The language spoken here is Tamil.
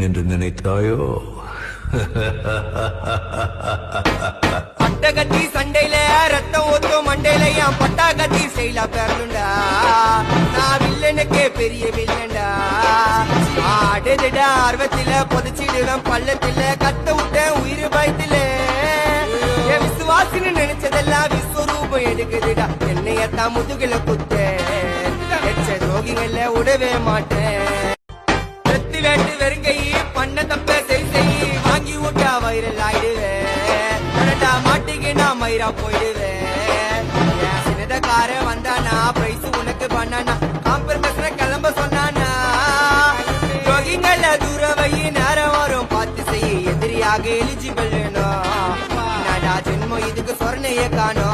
என்று நினைத்தாயோ? பட்டகத்தி சண்டையில ரத்தம் ஊத்தும் மண்டையில என் பட்டாகத்தி செயலா பெறலுண்டா. நான் வில்லனுக்கே பெரிய வில்லண்டா. ஆடுதிட ஆர்வத்தில பொதிச்சிடுவேன் பள்ளத்தில கத்த விட்டேன் உயிர் பயத்தில. என் விசுவாசின்னு நினைச்சதெல்லாம் விஸ்வரூபம் எடுக்குதுடா. என்னையத்தான் முதுகுல குத்த எச்ச ரோகிகள விடவே மாட்டேன். வெத்தி வேட்டு வெறுங்கை பண்ண தப்ப சரி செய் வாங்கி விட்டா வைரல் ஆயிடுவேன். மாட்டுக்கு நான் மயிரா போயிடுவேன். சின்னதக்கார வந்தானா பிரைஸ் உனக்கு பண்ணானா காம்பரமேஷன கிளம்ப சொன்னானா. ரோகிங்கள தூர வை நேரம் வரும் பார்த்து செய்ய எதிரியாக எலிஜிபிள் வேணும். ஜென்மம் இதுக்கு சொர்ணைய காணும்.